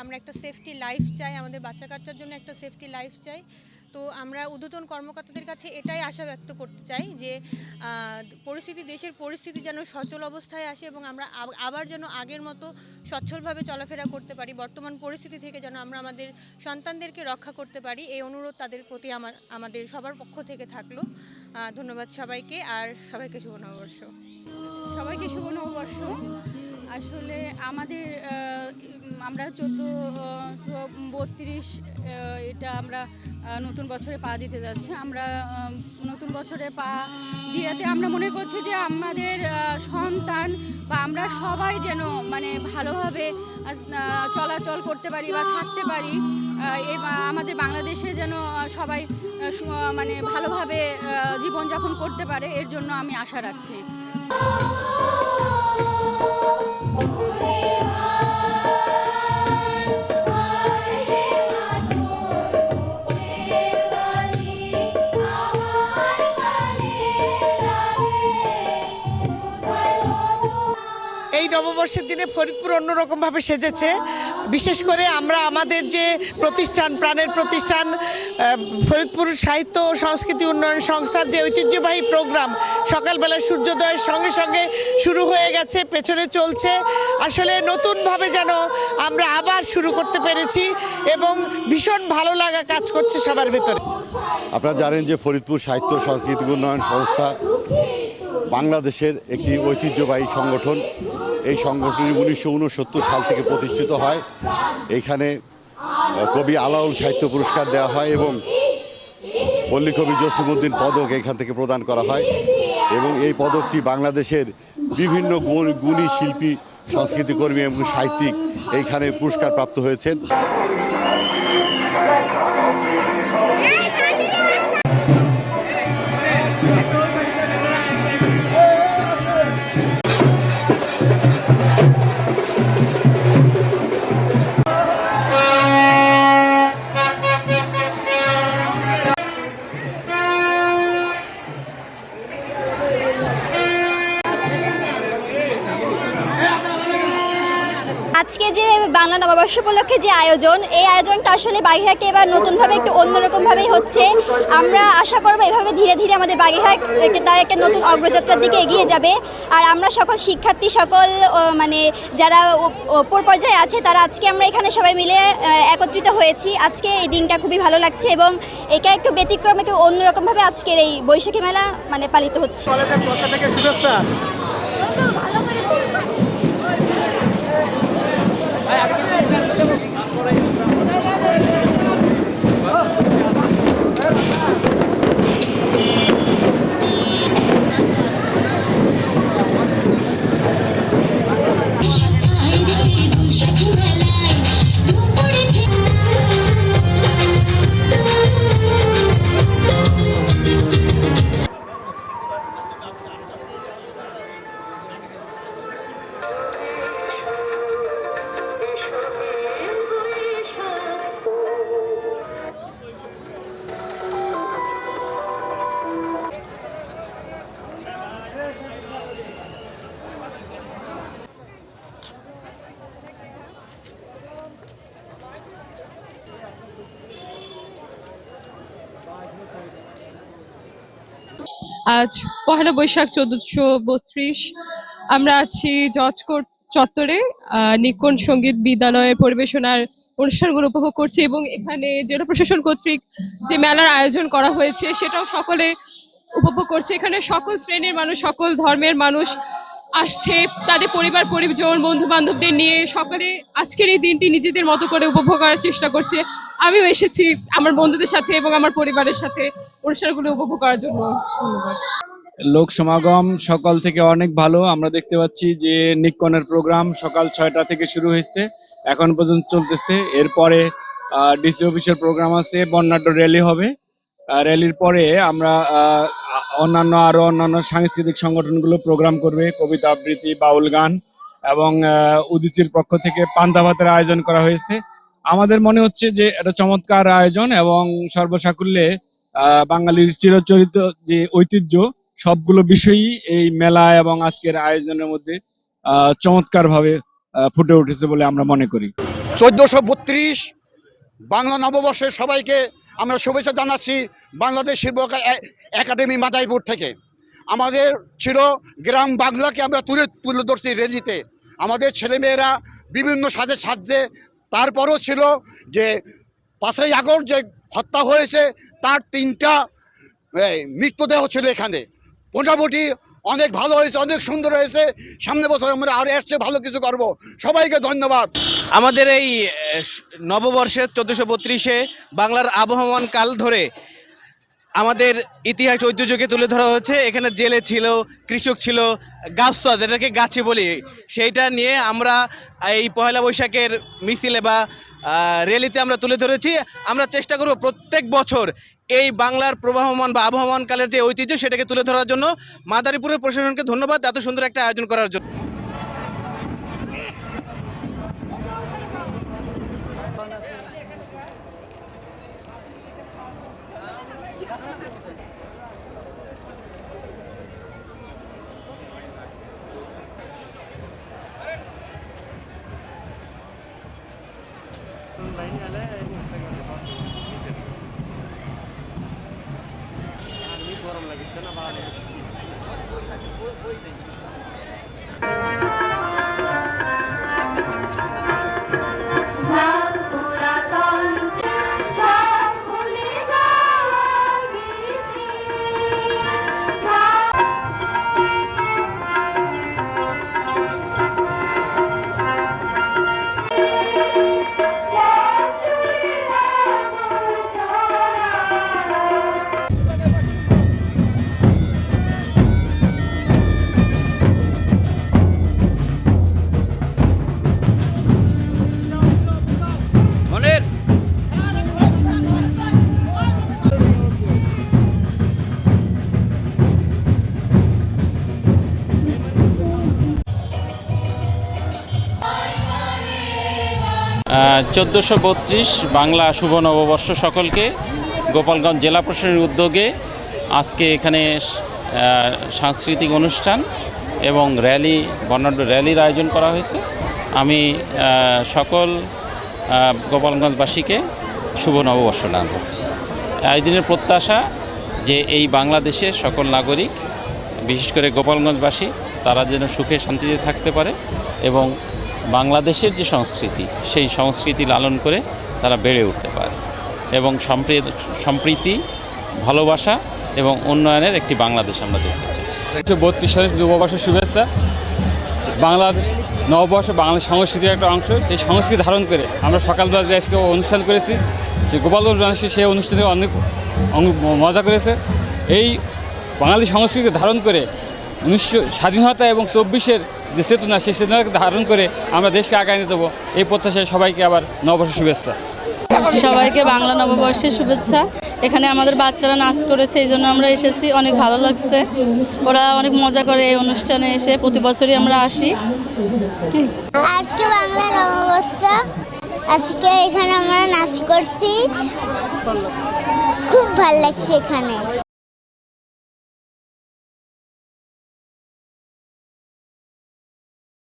আমরা একটা safety life চাই, আমাদের বাচ্চা কাচ্চার জন্য একটা সেফটি লাইফ চাই। তো আমরা ঊর্ধ্বতন কর্মকর্তাদের কাছে এটাই আশা ব্যক্ত করতে চাই যে দেশের পরিস্থিতি যেন সচল অবস্থায় আসে এবং আমরা আবার যেন আগের মতো সচ্ছলভাবে চলাফেরা করতে পারি। বর্তমান পরিস্থিতি থেকে যেন আমরা আমাদের সন্তানদেরকে রক্ষা করতে পারি, এই অনুরোধ তাদের প্রতি আমাদের সবার পক্ষ থেকে থাকলো। ধন্যবাদ সবাইকে, আর সবাইকে শুভ নববর্ষ। সবাইকে শুভ নববর্ষ। আসলে আমরা 1432 এটা আমরা নতুন বছরে পা দিতে যাচ্ছি। আমরা নতুন বছরে পা দিয়াতে আমরা মনে করছি যে আমাদের সন্তান বা আমরা সবাই যেন মানে ভালোভাবে চলাচল করতে পারি বা থাকতে পারি, আমাদের বাংলাদেশে যেন সবাই মানে ভালোভাবে জীবনযাপন করতে পারে, এর জন্য আমি আশা রাখছি। এই নববর্ষের দিনে ফরিদপুর অন্যরকমভাবে সেজেছে। বিশেষ করে আমরা আমাদের যে প্রতিষ্ঠান, প্রাণের প্রতিষ্ঠান ফরিদপুর সাহিত্য ও সংস্কৃতি উন্নয়ন সংস্থার যে ঐতিহ্যবাহী প্রোগ্রাম সকালবেলা সূর্যোদয়ের সঙ্গে সঙ্গে শুরু হয়ে গেছে, পেছনে চলছে। আসলে নতুনভাবে যেন আমরা আবার শুরু করতে পেরেছি এবং ভীষণ ভালো লাগা কাজ করছে সবার ভেতরে। আপনারা জানেন যে ফরিদপুর সাহিত্য সংস্কৃতি উন্নয়ন সংস্থা বাংলাদেশের একটি ঐতিহ্যবাহী সংগঠন। এই সংগঠনটি 1969 সাল থেকে প্রতিষ্ঠিত হয়। এইখানে কবি আলাউল সাহিত্য পুরস্কার দেওয়া হয় এবং পল্লী কবি জসিমউদ্দিন পদক এখান থেকে প্রদান করা হয় এবং এই পদকটি বাংলাদেশের বিভিন্ন গুণী শিল্পী, সংস্কৃতিকর্মী এবং সাহিত্যিক এইখানে পুরস্কার প্রাপ্ত হয়েছেন। আজকে যে বাংলা নববর্ষ উপলক্ষে যে আয়োজন, এই আয়োজনটা আসলে বাগেরহাটে এবার নতুনভাবে একটু অন্যরকমভাবেই হচ্ছে। আমরা আশা করবো এভাবে ধীরে ধীরে আমাদের বাগেরহাট তার একটা নতুন অগ্রযাত্রার দিকে এগিয়ে যাবে। আর আমরা সকল শিক্ষার্থী, সকল মানে যারা ওপর পর্যায়ে আছে, তারা আজকে আমরা এখানে সবাই মিলে একত্রিত হয়েছি। আজকে এই দিনটা খুবই ভালো লাগছে এবং এটা একটু ব্যতিক্রম, একটু অন্যরকমভাবে আজকের এই বৈশাখী মেলা মানে পালিত হচ্ছে। আজ পহেলা বৈশাখ 1432। আমরা আছি জজকোর্ট চত্বরে নিকন সঙ্গীত বিদ্যালয়ের পরিবেশনার অনুষ্ঠানগুলো উপভোগ করছি এবং এখানে জেলা প্রশাসন কর্তৃক যে মেলার আয়োজন করা হয়েছে সেটাও সকলে উপভোগ করছে। এখানে সকল শ্রেণীর মানুষ, সকল ধর্মের মানুষ আসছে, তাদের পরিবার পরিজন, বন্ধু বান্ধবদের নিয়ে সকলে আজকের এই দিনটি নিজেদের মতো করে উপভোগ করার চেষ্টা করছে। আমিও এসেছি আমার বন্ধুদের সাথে এবং আমার পরিবারের সাথে অনুষ্ঠানগুলো উপভোগ করার জন্য। ধন্যবাদ। লোক সমাগম সকাল থেকে অনেক ভালো। আমরা দেখতে পাচ্ছি যে নিকনের প্রোগ্রাম সকাল 6টা থেকে শুরু হয়েছে এখন পর্যন্ত চলতেছে। এরপরে ডিসি অফিসের প্রোগ্রাম আছে, বর্ণাঢ্য র্যালি হবে। র্যালির পরে আমরা অন্যান্য সাংস্কৃতিক সংগঠনগুলো প্রোগ্রাম করবে, কবিতা আবৃত্তি, বাউল গান এবং উদীচীর পক্ষ থেকে পান্তা ভাতের আয়োজন করা হয়েছে। আমাদের মনে হচ্ছে যে এটা চমৎকার আয়োজন এবং সর্বসাকুল্যে বাঙালির চিরচরিত যে ঐতিহ্য সবগুলো বিষয়ই এই মেলা এবং আজকের আয়োজনের মধ্যে চমৎকার ভাবে ফুটে উঠেছে বলে আমরা মনে করি। 1432 বাংলা নববর্ষের সবাইকে আমরা শুভেচ্ছা জানাচ্ছি বাংলাদেশ শিল্প একাডেমি মাদারীপুর থেকে। আমাদের ছিল গ্রাম বাংলাকে আমরা তুলে ধরছি রেলিতে, আমাদের ছেলেমেয়েরা বিভিন্ন সাজে সাজছে। তারপরও ছিল যে 5ই আগস্ট যে হত্যা হয়েছে তার 3টা মৃতদেহ ছিল এখানে। মোটামুটি অনেক ভালো হয়েছে, অনেক সুন্দর হয়েছে। সামনে বছর আমরা আরো এর চেয়ে ভালো কিছু করব। সবাইকে ধন্যবাদ। আমাদের এই নববর্ষের 1432-এ বাংলার আবহমান কাল ধরে আমাদের ইতিহাস ঐতিহ্যকে তুলে ধরা হচ্ছে। এখানে জেলে ছিল, কৃষক ছিল, গাছসা যেটাকে গাছি বলি, সেইটা নিয়ে আমরা এই পয়লা বৈশাখের মিছিলে বা র্যালিতে আমরা তুলে ধরেছি। আমরা চেষ্টা করব প্রত্যেক বছর এই বাংলার প্রবাহমান বা আবহমান কালের যে ঐতিহ্য সেটাকে তুলে ধরার জন্য। মাদারীপুরের প্রশাসনকে ধন্যবাদ এত সুন্দর একটা আয়োজন করার জন্য। বাংলা শুভ নববর্ষ সকলকে। গোপালগঞ্জ জেলা প্রশাসনের উদ্যোগে আজকে এখানে সাংস্কৃতিক অনুষ্ঠান এবং র্যালি, বর্ণাঢ্য র্যালির আয়োজন করা হয়েছে। আমি সকল গোপালগঞ্জবাসীকে শুভ নববর্ষ জানাচ্ছি। এই দিনের প্রত্যাশা যে এই বাংলাদেশের সকল নাগরিক, বিশেষ করে গোপালগঞ্জবাসী, তারা যেন সুখে শান্তিতে থাকতে পারে এবং বাংলাদেশের যে সংস্কৃতি সেই সংস্কৃতি লালন করে তারা বেড়ে উঠতে পারে এবং সম্প্রীতি, ভালোবাসা এবং উন্নয়নের একটি বাংলাদেশ আমরা দেখতে চাই। 32 সালের নববর্ষের শুভেচ্ছা। বাংলাদেশ নববর্ষ বাংলা সংস্কৃতির একটা অংশ। এই সংস্কৃতি ধারণ করে আমরা সকালবেলা যে আজকে অনুষ্ঠান করেছি, সেই গোপালগঞ্জ মানুষের সেই অনুষ্ঠানে অনেক মজা করেছে। এই বাঙালি সংস্কৃতি ধারণ করে স্বাধীনতা এবং 24-এর যে চেতনা, সেই চেতনাকে ধারণ করে আমরা দেশকে আগায় নিয়ে দেবো, এই প্রত্যাশায় সবাইকে আবার নববর্ষের শুভেচ্ছা। সবাইকে বাংলা নববর্ষের শুভেচ্ছা। এখানে আমাদের বাচ্চারা নাচ করেছে, এই জন্য আমরা এসেছি, অনেক ভালো লাগছে। ওরা অনেক মজা করে এই অনুষ্ঠানে এসে, প্রতি বছরই আমরা আসি। আজকে বাংলা নববর্ষ, আজকে এখানে আমরা নাচ করছি, খুব ভালো লাগছে এখানে।